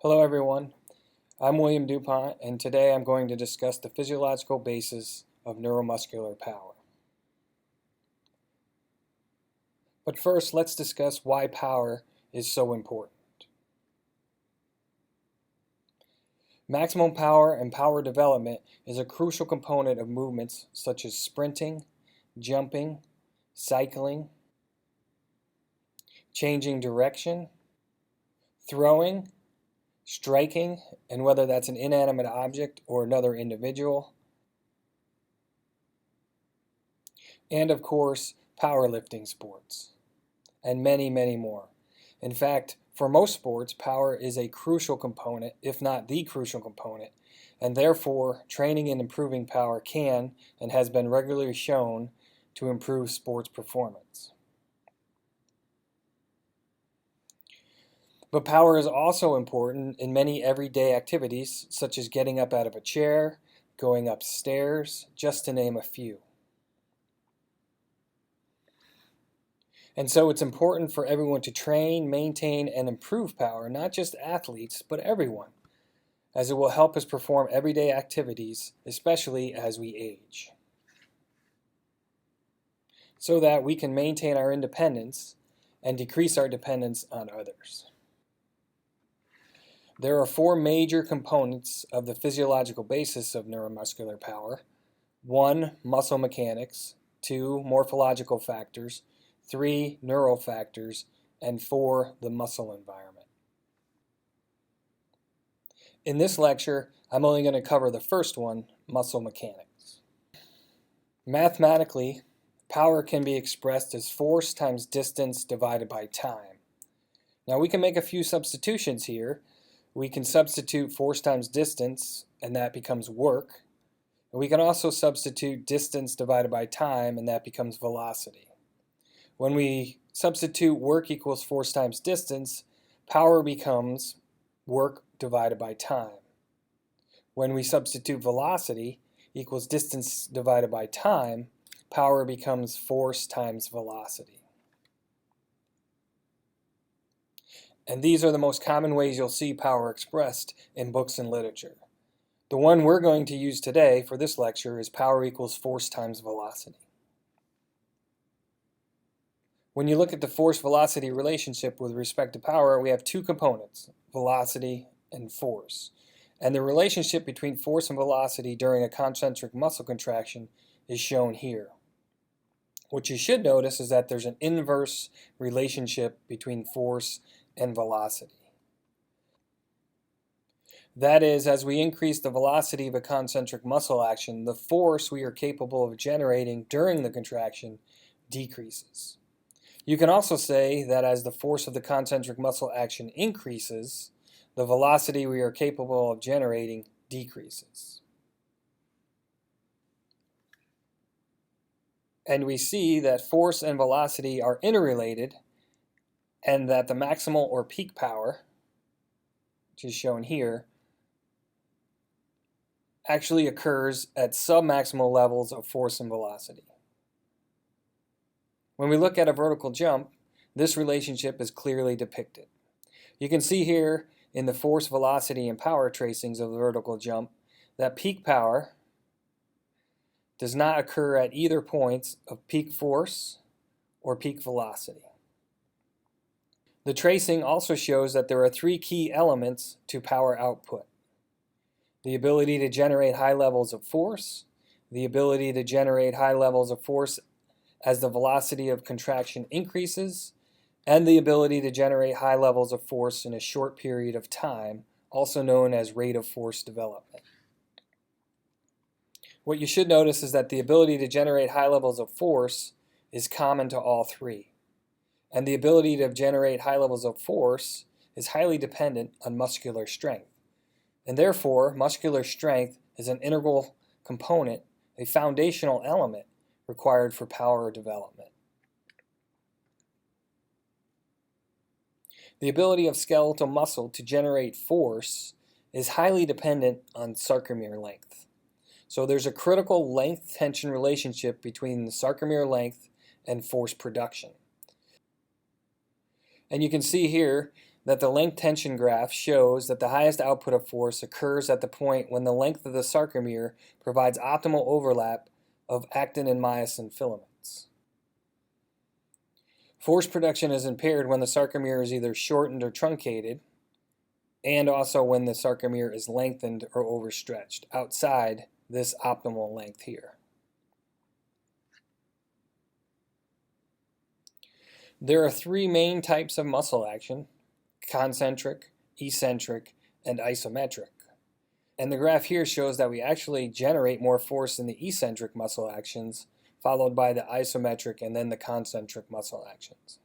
Hello everyone, I'm William DuPont, and today I'm going to discuss the physiological basis of neuromuscular power. But first, let's discuss why power is so important. Maximum power and power development is a crucial component of movements such as sprinting, jumping, cycling, changing direction, throwing, striking, and whether that's an inanimate object or another individual, and of course, powerlifting sports, and many, many more. In fact, for most sports, power is a crucial component, if not the crucial component, and therefore, training and improving power can and has been regularly shown to improve sports performance. But power is also important in many everyday activities, such as getting up out of a chair, going upstairs, just to name a few. And so it's important for everyone to train, maintain, and improve power, not just athletes, but everyone, as it will help us perform everyday activities, especially as we age, so that we can maintain our independence and decrease our dependence on others. There are four major components of the physiological basis of neuromuscular power. 1, muscle mechanics. 2, morphological factors. 3, neural factors. And 4, the muscle environment. In this lecture, I'm only going to cover the first one, muscle mechanics. Mathematically, power can be expressed as force times distance divided by time. Now we can make a few substitutions here. We can substitute force times distance, and that becomes work. And we can also substitute distance divided by time, and that becomes velocity. When we substitute work equals force times distance, power becomes work divided by time. When we substitute velocity equals distance divided by time, power becomes force times velocity. And these are the most common ways you'll see power expressed in books and literature. The one we're going to use today for this lecture is power equals force times velocity. When you look at the force-velocity relationship with respect to power, we have two components, velocity and force. And the relationship between force and velocity during a concentric muscle contraction is shown here. What you should notice is that there's an inverse relationship between force and velocity. That is, as we increase the velocity of a concentric muscle action, the force we are capable of generating during the contraction decreases. You can also say that as the force of the concentric muscle action increases, the velocity we are capable of generating decreases. And we see that force and velocity are interrelated, and that the maximal or peak power, which is shown here, actually occurs at submaximal levels of force and velocity. When we look at a vertical jump, this relationship is clearly depicted. You can see here in the force, velocity, and power tracings of the vertical jump that peak power does not occur at either points of peak force or peak velocity. The tracing also shows that there are three key elements to power output: the ability to generate high levels of force, the ability to generate high levels of force as the velocity of contraction increases, and the ability to generate high levels of force in a short period of time, also known as rate of force development. What you should notice is that the ability to generate high levels of force is common to all three. And the ability to generate high levels of force is highly dependent on muscular strength. And therefore, muscular strength is an integral component, a foundational element required for power development. The ability of skeletal muscle to generate force is highly dependent on sarcomere length. So there's a critical length-tension relationship between the sarcomere length and force production. And you can see here that the length tension graph shows that the highest output of force occurs at the point when the length of the sarcomere provides optimal overlap of actin and myosin filaments. Force production is impaired when the sarcomere is either shortened or truncated, and also when the sarcomere is lengthened or overstretched outside this optimal length here. There are three main types of muscle action: concentric, eccentric, and isometric. And the graph here shows that we actually generate more force in the eccentric muscle actions, followed by the isometric and then the concentric muscle actions.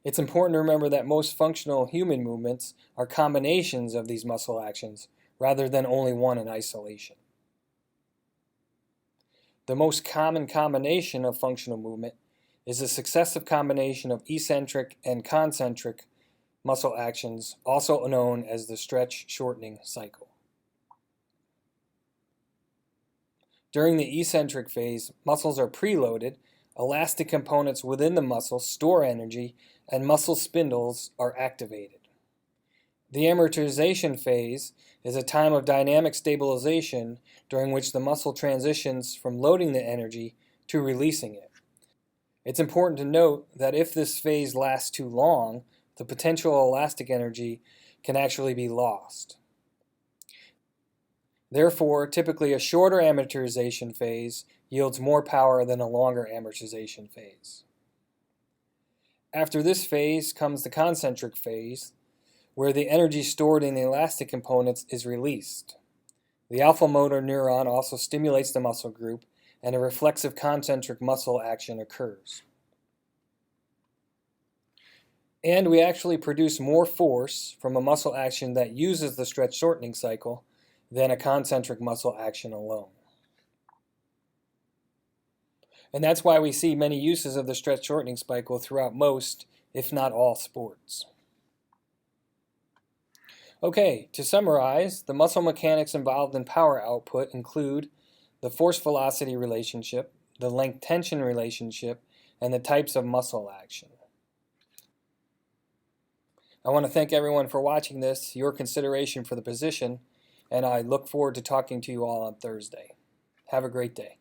It's important to remember that most functional human movements are combinations of these muscle actions rather than only one in isolation. The most common combination of functional movement is a successive combination of eccentric and concentric muscle actions, also known as the stretch-shortening cycle. During the eccentric phase, muscles are preloaded, elastic components within the muscle store energy, and muscle spindles are activated. The amortization phase is a time of dynamic stabilization during which the muscle transitions from loading the energy to releasing it. It's important to note that if this phase lasts too long, the potential elastic energy can actually be lost. Therefore, typically a shorter amortization phase yields more power than a longer amortization phase. After this phase comes the concentric phase, where the energy stored in the elastic components is released. The alpha motor neuron also stimulates the muscle group, and a reflexive concentric muscle action occurs. And we actually produce more force from a muscle action that uses the stretch-shortening cycle than a concentric muscle action alone. And that's why we see many uses of the stretch-shortening cycle throughout most, if not all, sports. Okay, to summarize, the muscle mechanics involved in power output include the force-velocity relationship, the length-tension relationship, and the types of muscle action. I want to thank everyone for watching this, your consideration for the position, and I look forward to talking to you all on Thursday. Have a great day.